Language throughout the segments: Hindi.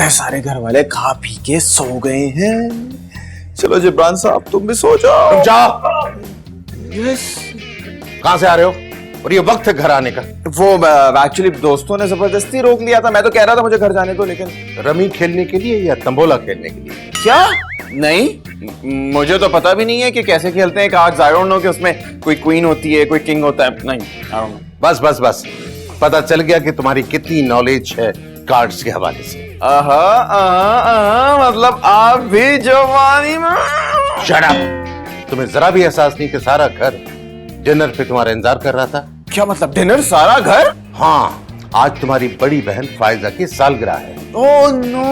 लगता है सारे घर वाले खा पी के सो गए हैं। चलो जिब्रान साहब तुम भी सो जाओ। जाओ। यस। कहां से आ रहे हो? और ये वक्त है घर आने का? वो एक्चुअली दोस्तों ने जबरदस्ती रोक लिया था। मैं तो कह रहा था मुझे घर जाने दो, लेकिन रमी खेलने के लिए या तंबोला खेलने के लिए? क्या? नहीं, मुझे तो पता भी नहीं है कि कैसे खेलते हैं कार्ड्स। आई डोंट नो कि उसमें कोई क्वीन होती है, कोई किंग होता है। नहीं, आई डोंट नो। बस बस बस, पता चल गया कि तुम्हारी कितनी नॉलेज है कार्ड्स के हवाले से। मतलब आप भी जवानी में। Shut up. तुम्हें जरा भी एहसास नहीं कि सारा घर डिनर पे तुम्हारा इंतजार कर रहा था? क्या मतलब डिनर सारा घर? हाँ, आज तुम्हारी बड़ी बहन फायजा की सालगिरह है। Oh no.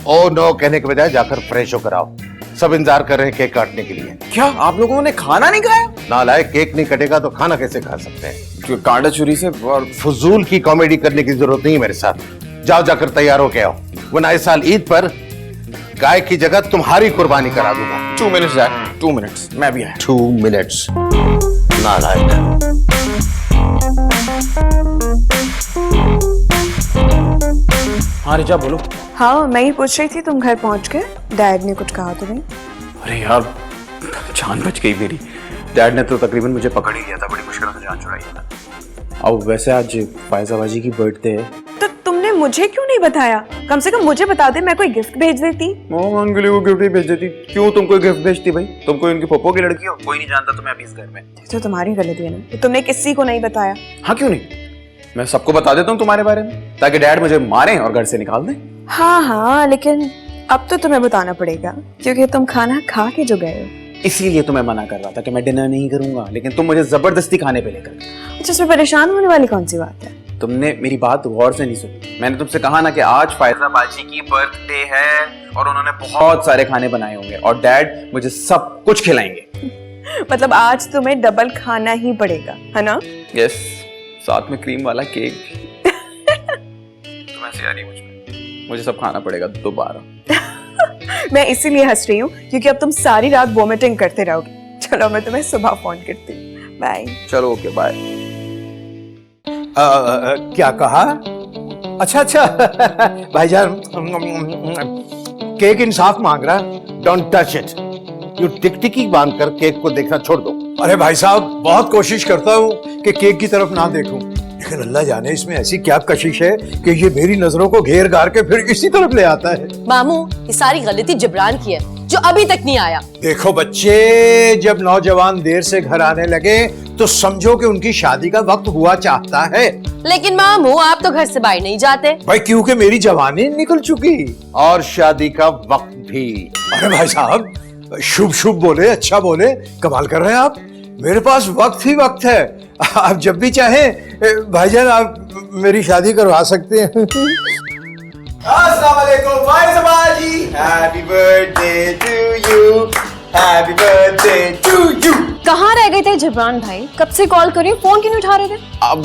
ओह नो कहने के बजाय जाकर फ्रेश होकर आओ। सब इंतजार कर रहे हैं केक काटने के लिए। क्या आप लोगों ने खाना नहीं खाया? नालायक, केक नहीं कटेगा तो खाना कैसे खा सकते हैं? कांटा छुरी से। और फजूल की कॉमेडी करने की जरूरत नहीं है मेरे साथ। जाओ, जाकर तैयार हो के आओ, वरना इस साल ईद पर गाय की जगह तुम्हारी कुर्बानी करा दूंगा। 2 मिनट्स जैक, 2 मिनट्स। मैं भी आया। 2 मिनट्स। नालायक। हाँ रिचा बोलो। हाँ, मैं ही पूछ रही थी, तुम घर पहुंच गए? डैड ने कुछ कहा तो नहीं? अरे यार जान बच गई मेरी। डैड ने तो तकरीबन मुझे पकड़ ही लिया था, बड़ी मुश्किल से जान छुड़ाई था। अब वैसे आज फायजा बाजी की बर्थडे है। तो तुमने मुझे क्यों नहीं बताया? कम से कम मुझे बता दे, मैं कोई गिफ्ट भेज देती। मोहन के लिए वो गिफ्ट ही भेज देती। क्यों तुम कोई गिफ्ट भेजती भाई? तुम कोई उनकी पप्पो की लड़की हो? कोई नहीं जानता तुम्हें अभी इस घर में। तो तुम्हारी गलती है ना, तो तुमने किसी को नहीं बताया। हाँ क्यों नहीं, मैं सबको बता देता हूँ तुम्हारे बारे में, ताकि डैड मुझे मारें और घर से निकाल दें। हाँ हाँ, लेकिन अब तो तुम्हें बताना पड़ेगा क्योंकि तुम खाना खा के जो गए हो। इसीलिए तो मैं मना कर रहा था कि मैं डिनर नहीं करूंगा, लेकिन तुम मुझे जबरदस्ती खाने पे लेकर गए। अच्छा, इसमें परेशान होने वाली कौन सी बात है? तुमने मेरी बात गौर से नहीं सुनी। मैंने तुमसे कहा ना कि आज फायजा बाजी की बर्थडे है और उन्होंने बहुत सारे खाने बनाए होंगे और डैड मुझे सब कुछ खिलाएंगे। मतलब आज तुम्हें डबल खाना ही पड़ेगा, है ना? यस, साथ में क्रीम वाला केक भी। तुम ऐसे आ रही मुझे सब खाना पड़ेगा दोबारा। मैं इसीलिए हंस रही हूँ क्योंकि अब तुम सारी रात वोमिटिंग करते रहोगे। चलो मैं तुम्हें सुबह फोन करती हूँ। बाय। चलो ओके बाय। क्या कहा? अच्छा अच्छा भाईजान, केक इंसाफ मांग रहा है। Don't touch it. यू टिकटिकी बांधकर केक को देखना छोड़ दो। अरे भाई साहब, बहुत कोशिश करता हूँ कि केक की तरफ ना देखूं, लेकिन अल्लाह जाने इसमें ऐसी क्या कशिश है कि ये मेरी नजरों को घेर घार के फिर इसी तरफ ले आता है। मामू, ये सारी गलती जिब्रान की है जो अभी तक नहीं आया। देखो बच्चे, जब नौजवान देर से घर आने लगे तो समझो कि उनकी शादी का वक्त हुआ चाहता है। लेकिन मामू, आप तो घर से बाहर नहीं जाते। भाई क्योंकि मेरी जवानी निकल चुकी और शादी का वक्त भी। अरे भाई साहब, शुभ शुभ बोले, अच्छा बोले, कमाल कर रहे हैं आप। मेरे पास वक्त ही वक्त है। आप जब भी चाहें भाईजान, आप मेरी शादी करवा सकते हैं। अस्सलाम वालेकुम फायजा बाजी। Happy birthday to you, happy birthday to you. कहाँ रह गए थे जिब्रान भाई? कब से कॉल कर रही हूँ, फोन क्यों नहीं उठा रहे थे?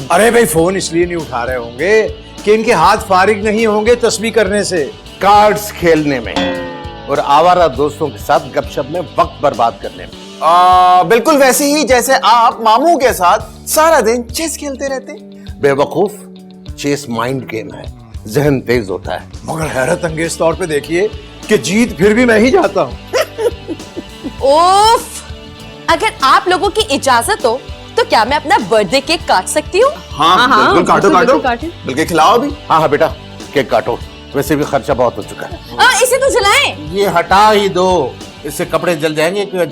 अरे भाई, फोन इसलिए नहीं उठा रहे होंगे कि इनके हाथ फारिग नहीं होंगे तस्बीह करने से, कार्ड्स खेलने में और आवारा दोस्तों के साथ गपशप में वक्त बर्बाद करने में। बिल्कुल वैसे ही जैसे आप मामू के साथ सारा दिन चेस खेलते रहते। बेवकूफ, चेस माइंड गेम है, जहन तेज होता है। मगर हैरत अंगेज तौर पे देखिए कि जीत फिर भी मैं ही जाता हूँ। ओफ, अगर आप लोगों की इजाजत हो तो क्या मैं अपना बर्थडे केक काट सकती हूँ? हाँ बिल्कुल काटो काटो, बल्कि खिलाओ भी। हाँ हाँ बेटा, केक काटो। वैसे भी खर्चा बहुत हो चुका है। इसे तो जलाएं। ये हटा ही दो, इससे कपड़े जल जाएंगे।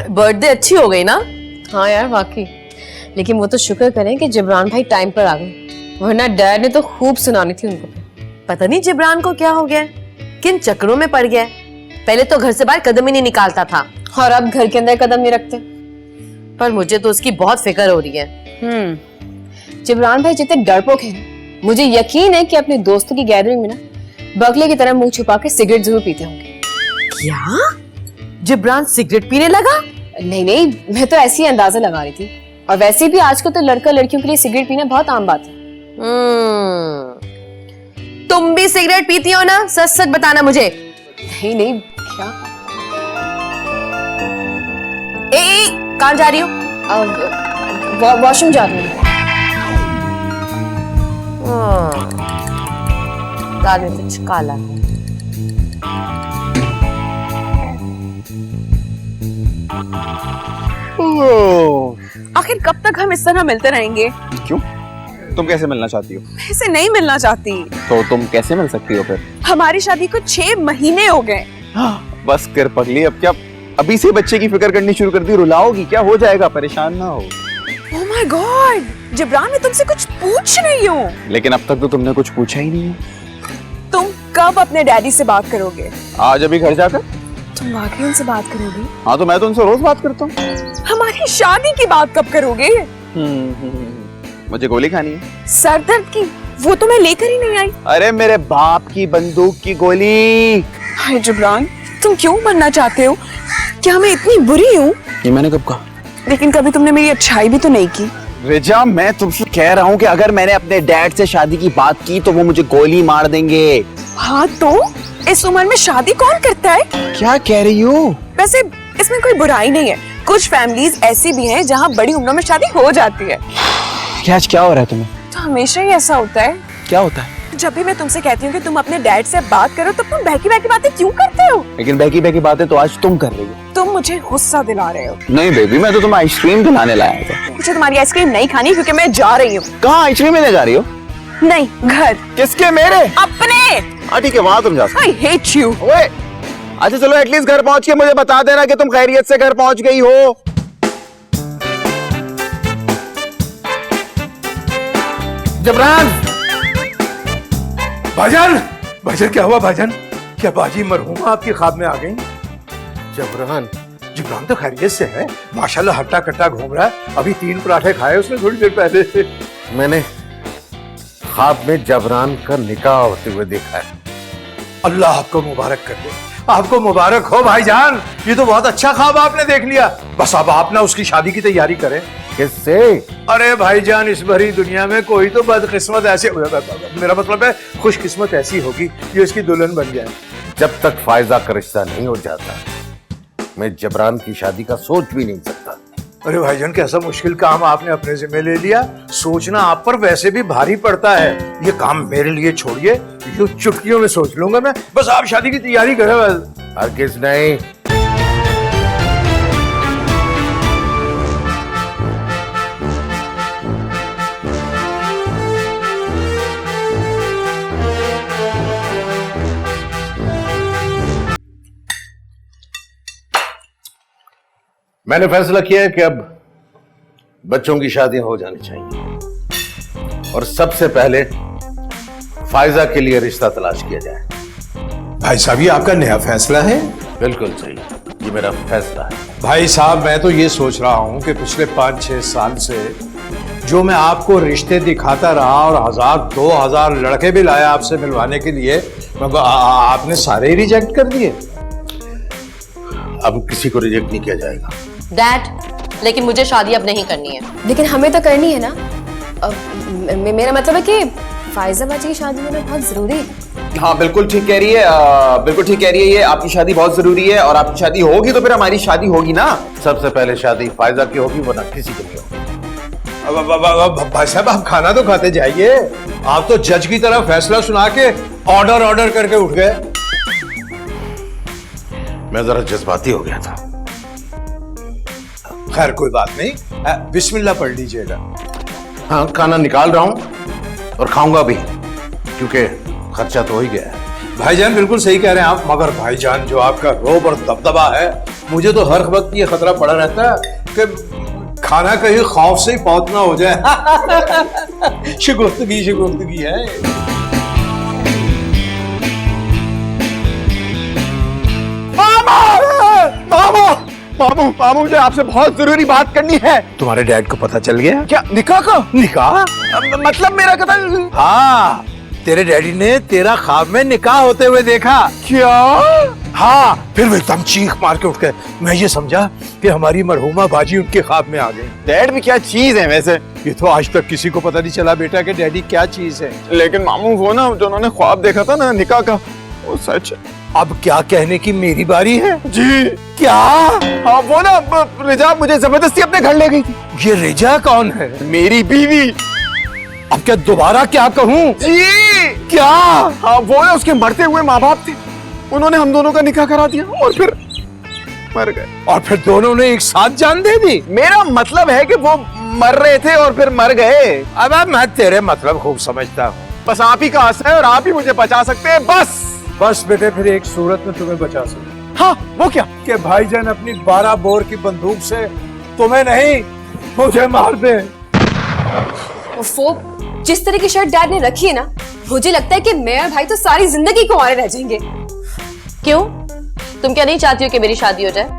बर्थडे अच्छी हो गई ना? हाँ यार वाकई। लेकिन वो तो शुक्र करें कि जिब्रान भाई टाइम पर आ गए, वरना डैड ने तो खूब सुनानी थी उनको। पता नहीं जिब्रान को क्या हो गया, किन चक्रों में पड़ गया। पहले तो घर से बाहर कदम ही नहीं निकालता था और अब घर के अंदर कदम नहीं रखते। पर मुझे तो उसकी बहुत फिक्र हो रही है। जिब्रान भाई जितने डरपोक हैं, मुझे यकीन है कि अपने दोस्तों की गैदरिंग में ना बगले की तरह मुंह छुपा के सिगरेट जरूर पीते होंगे। क्या जिब्रान सिगरेट पीने लगा? नहीं नहीं, मैं तो ऐसी अंदाजा लगा रही थी। और वैसे भी आजकल तो लड़का लड़कियों के लिए सिगरेट पीना बहुत आम बात है। तुम भी सिगरेट पीती हो ना? सच सच बताना मुझे। नहीं नहीं, क्या? ए, कहाँ जा रही हो? वॉशरूम जा रही हूँ। दाल में कुछ काला है। आखिर कब तक हम इस तरह मिलते रहेंगे? क्यों? तुम कैसे मिलना चाहती हो? ऐसे नहीं मिलना चाहती। तो तुम कैसे मिल सकती हो फिर? हमारी शादी को 6 महीने हो गए। बस कर पगली, अब क्या अभी से बच्चे की फिक्र करनी शुरू कर दी? रुलाओगी क्या? हो जाएगा, परेशान ना हो। ओह माय गॉड, जबरान मैं तुमसे कुछ पूछ रही हूँ। लेकिन अब तक तो तुमने कुछ पूछा ही नहीं है। तुम कब अपने डैडी से बात करोगे? आज अभी घर जाकर। तुम वाकई उनसे बात करोगे? हाँ, तो मैं तो उनसे रोज बात करता हूँ। हमारी शादी की बात कब करोगे? मुझे गोली खानी है। सर दर्द की? वो तो मैं लेकर ही नहीं आई। अरे मेरे बाप की बंदूक की गोली। हाय जबरान, तुम क्यों मरना चाहते हो? क्या मैं इतनी बुरी हूँ? ये मैंने कब कहा? लेकिन कभी तुमने मेरी अच्छाई भी तो नहीं की। रिजा, मैं तुमसे कह रहा हूँ कि अगर मैंने अपने डैड से शादी की बात की तो वो मुझे गोली मार देंगे। हाँ तो इस उम्र में शादी कौन करता है? क्या कह रही हो? वैसे इसमें कोई बुराई नहीं है। कुछ फैमिलीज ऐसी भी हैं जहाँ बड़ी उम्र में शादी हो जाती है। क्या हो रहा है तुम्हें? तो हमेशा ही ऐसा होता है। क्या होता है? जब भी मैं तुमसे कहती हूँ कि तुम अपने डैड से बात करो तब तुम बहकी बहकी बातें क्यों करते हो? लेकिन बहकी बहकी बातें तो आज तुम कर रही हो। तुम मुझे गुस्सा दिला रहे हो। नहीं बेबी, मैं तो तुम्हें आइसक्रीम दिलाने लाया था। मुझे तुम्हारी आइसक्रीम नहीं खानी क्योंकि मैं जा रही हूँ। कहाँ आइसक्रीम लेने जा रही हो? नहीं, घर। किसके? मेरे अपने। हाँ ठीक है, वहाँ तुम जा सकते। I hate you। ओए, अच्छा चलो एटलीस्ट घर पहुंच के मुझे बता देना कि तुम खैरियत से घर पहुंच गई हो। जबरान, भाईजान, भाईजान क्या हुआ भाईजान? क्या बाजी मरहूमा आपकी ख्वाब में आ गई? जबरान, जिब्रान तो खैरियत से है, माशाल्लाह हट्टा कट्टा घूम रहा है। अभी 3 पराठे खाए उसने थोड़ी देर पहले। मैंने ख्वाब में जबरान का निकाह होते हुए देखा है। अल्लाह आपको मुबारक कर दे। आपको मुबारक हो भाईजान, ये तो बहुत अच्छा ख्वाब आपने देख लिया। बस अब आप ना उसकी शादी की तैयारी करें। किससे? अरे भाईजान, इस भरी दुनिया में कोई तो बदकिस्मत ऐसे, मेरा मतलब है खुशकिस्मत ऐसी होगी जो इसकी दुल्हन बन जाए। जब तक फायजा का रिश्ता नहीं हो जाता मैं जबरान की शादी का सोच भी नहीं सकता। अरे भाईजान, कैसा मुश्किल काम आपने अपने जिम्मे ले लिया। सोचना आप पर वैसे भी भारी पड़ता है। ये काम मेरे लिए छोड़िए, यूं चुटकियों में सोच लूंगा मैं। बस आप शादी की तैयारी करें बस। हरगिज़ नहीं। मैंने फैसला किया है कि अब बच्चों की शादियां हो जानी चाहिए और सबसे पहले फायजा के लिए रिश्ता तलाश किया जाए। भाई साहब, ये आपका नया फैसला है? बिल्कुल सही, ये मेरा फैसला है। भाई साहब, मैं तो ये सोच रहा हूँ कि पिछले 5-6 साल से जो मैं आपको रिश्ते दिखाता रहा और 1000-2000 लड़के भी लाया आपसे मिलवाने के लिए, मगर आपने सारे ही रिजेक्ट कर दिए। अब किसी को रिजेक्ट नहीं किया जाएगा। डैड, लेकिन मुझे शादी अब नहीं करनी है। लेकिन हमें तो करनी है ना। मेरा मतलब है कि फायजा बाजी की शादी होना बहुत जरूरी है। हाँ बिल्कुल ठीक कह रही है, बिल्कुल ठीक कह रही है। ये आपकी शादी बहुत जरूरी है और आपकी शादी होगी तो फिर हमारी शादी होगी ना। सबसे पहले शादी फायजा की होगी, वरना किसी की नहीं होगी। भाई साहब, आप खाना तो खाते जाइए। आप तो जज की तरह फैसला सुना के ऑर्डर करके उठ गए। मैं जरा जज्बाती हो गया था। खैर कोई बात नहीं, बिस्मिल्लाह पढ़ लीजिएगा। हाँ, खाना निकाल रहा हूं और खाऊंगा भी, क्योंकि खर्चा तो हो ही गया है। भाईजान बिल्कुल सही कह रहे हैं आप, मगर भाईजान जो आपका रोब और दबदबा है, मुझे तो हर वक्त ये खतरा पड़ा रहता है कि खाना कहीं खौफ से ही फौत ना हो जाए। शिगुफ्तगी है। मामू, मुझे आपसे बहुत जरूरी बात करनी है। तुम्हारे डैड को पता चल गया? क्या? निकाह का? निकाह? मतलब मेरा कत्ल? हाँ, तेरे डैडी ने तेरा ख्वाब में निकाह होते हुए देखा। क्या? हाँ, फिर वो एकदम चीख मार के उठ गए। मैं ये समझा कि हमारी मरहुमा बाजी उनके ख्वाब में आ गई। डैड भी क्या चीज है वैसे? ये तो आज तक किसी को पता नहीं चला बेटा कि डैडी क्या चीज है। लेकिन मामू वो ना जो उन्होंने ख्वाब देखा था ना निकाह का, वो सच है। अब क्या कहने की मेरी बारी है? जी। क्या? हाँ वो ना रिजा मुझे जबरदस्ती अपने घर ले गई थी। ये रिजा कौन है? मेरी बीवी। अब क्या दोबारा क्या कहूँ? जी। क्या? हाँ वो ना उसके मरते हुए माँ बाप थे, उन्होंने हम दोनों का निकाह करा दिया और फिर मर गए। और फिर दोनों ने एक साथ जान दे दी? मेरा मतलब है कि वो मर रहे थे और फिर मर गए। अब मैं तेरे मतलब खूब समझता हूँ। बस आप ही का आसरा है और आप ही मुझे बचा सकते हैं। बस बेटे फिर एक सूरत में तुम्हें बचा सकता। हाँ वो क्या? कि भाईजान अपनी 12 बोर की बंदूक से तुम्हें नहीं मुझे मार दे। वो जिस तरह की शर्ट डैड ने रखी है ना, मुझे लगता है कि मैं और भाई तो सारी जिंदगी कुंवारे रह जाएंगे। क्यों? तुम क्या नहीं चाहती हो कि मेरी शादी हो जाए?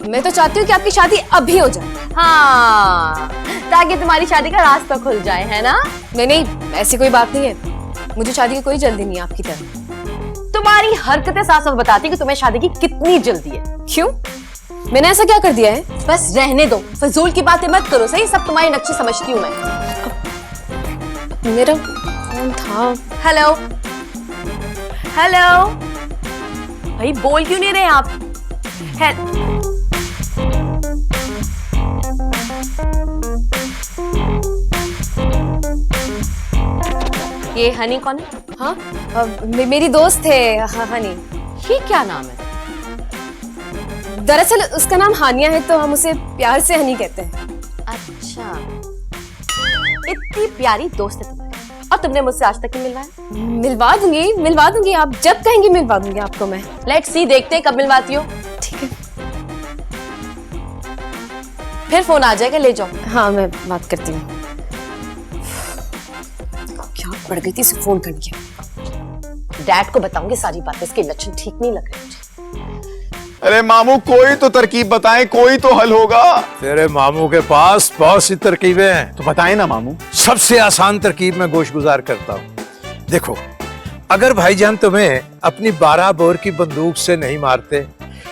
मैं तो चाहती हूँ कि आपकी शादी अभी हो जाए। हाँ, ताकि तुम्हारी शादी का रास्ता खुल जाए, है ना? नहीं, ऐसी कोई बात नहीं है। मुझे शादी की कोई जल्दी नहीं है आपकी तरह। तुम्हारी हरकतें साफ साफ बताती कि तुम्हें शादी की कितनी जल्दी है। क्यों? मैंने ऐसा क्या कर दिया है? बस रहने दो, फजूल की बातें मत करो। सही, सब तुम्हारी नक्शे समझती हूँ मैं। मेरा कौन था? हेलो हेलो, भाई बोल क्यों नहीं रहे आप? ये हनी कौन है? हाँ, मेरी दोस्त है हनी। ये क्या नाम है? दरअसल उसका नाम हानिया है, तो हम उसे प्यार से हनी कहते हैं। अच्छा, इतनी प्यारी दोस्त है तुम्हारी और तुमने मुझसे आज तक नहीं मिलवाया? मिलवा दूंगी। आप जब कहेंगी मिलवा दूंगी आपको मैं। लेट्स सी, देखते हैं कब मिलवाती हो। ठीक है, फिर फोन आ जाएगा, ले जाओ। हाँ, मैं बात करती हूँ। क्या पड़ गई थी इसे फोन करके। डैड को बताऊंगी सारी बातें, इसके लक्षण ठीक नहीं लग रहे मुझे। अरे मामू कोई तो तरकीब बताएं, कोई तो हल होगा। तेरे मामू के पास बहुत सी तरकीबें हैं। तो बताएं ना मामू। सबसे आसान तरकीब मैं गोश गुजार करता हूँ। देखो, अगर भाईजान तुम्हें अपनी 12 बोर की बंदूक से नहीं मारते,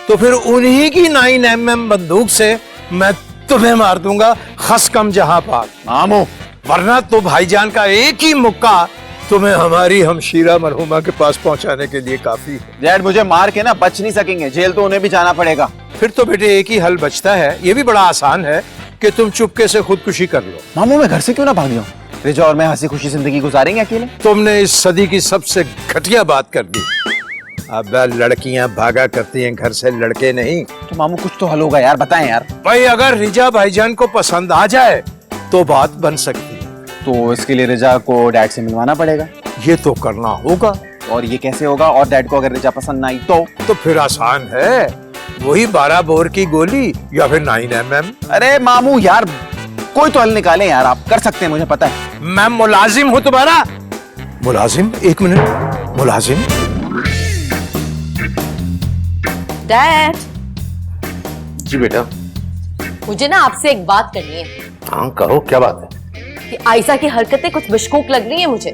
तो फिर उन्हीं की 9mm बंदूक से मैं तुम्हें मार दूंगा, खस कम जहां पाक। मामू वरना तो भाईजान का एक ही मुक्का तुम्हें हमारी हमशीरा मरहुमा के पास पहुंचाने के लिए काफी है। डैड मुझे मार के ना बच नहीं सकेंगे, जेल तो उन्हें भी जाना पड़ेगा। फिर तो बेटे एक ही हल बचता है, ये भी बड़ा आसान है कि तुम चुपके से खुदकुशी कर लो। मामू मैं घर से क्यों ना भाग जाऊं? रिजा और मैं हंसी खुशी जिंदगी गुजारेंगे अकेले। तुमने इस सदी की सबसे घटिया बात कर दी। अब लड़कियां भागा करती हैं घर से, लड़के नहीं। तो मामू कुछ तो हल होगा यार, बताएं यार। भाई अगर रिजा भाईजान को पसंद आ जाए तो बात बन सकती है। तो इसके लिए रिजा को डैड से मिलवाना पड़ेगा। ये तो करना होगा। और ये कैसे होगा? और डैड को अगर रिजा पसंद ना आई तो फिर आसान है, वही 12 बोर की गोली या फिर 9mm। अरे मामू यार कोई तो हल निकालें यार, आप कर सकते हैं, मुझे पता है। मैं मुलाजिम हूं तुम्हारा। मुलाजिम? एक मिनट, मुलाजिम? डैड, जी बेटा। मुझे ना आपसे एक बात करनी है। हाँ कहो, क्या बात है? कि आयशा की हरकतें कुछ मशकूक लग रही है मुझे।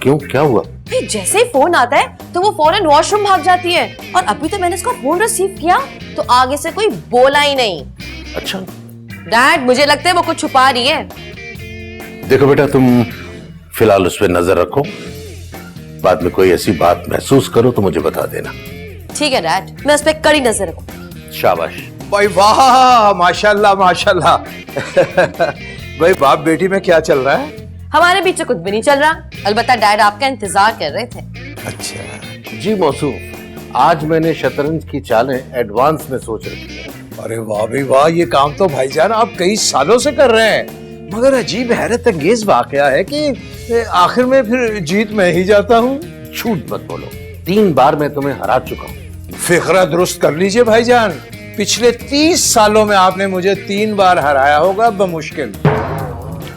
क्यों, क्या हुआ? जैसे ही फोन आता है तो वो फौरन वॉशरूम भाग जाती है, और अभी तो मैंने उसका फोन रिसीव किया तो आगे से कोई बोला ही नहीं। अच्छा डैड, मुझे लगता है वो कुछ छुपा रही है। देखो बेटा, तुम फिलहाल उस पर नजर रखो, बाद में कोई ऐसी बात महसूस करो तो मुझे बता देना। ठीक है डैड, मैं उस पर कड़ी नजर रखूं। शाबाश। भाई वाह, माशाल्लाह माशाल्लाह। भाई बाप बेटी में क्या चल रहा है? हमारे बीच कुछ भी नहीं चल रहा, अलबत्ता डैड आपका इंतजार कर रहे थे। अच्छा जी मौसू, आज मैंने शतरंज की चालें एडवांस में सोच रखी है। अरे वाह भाई वाह, ये काम तो भाईजान आप कई सालों से कर रहे हैं। मगर अजीब हैरत अंगेज वाकया है कि आखिर में फिर जीत मैं ही जाता हूँ। झूठ मत बोलो, 3 बार मैं तुम्हें हरा चुका हूँ। फिक्रा दुरुस्त कर लीजिए भाईजान, पिछले 30 सालों में आपने मुझे 3 बार हराया होगा बमुश्किल।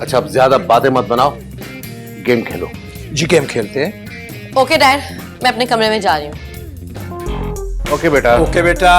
अच्छा अब ज्यादा बातें मत बनाओ, गेम खेलो। जी गेम खेलते हैं। ओके डैड, मैं अपने कमरे में जा रही हूँ। ओके बेटा। ओके बेटा।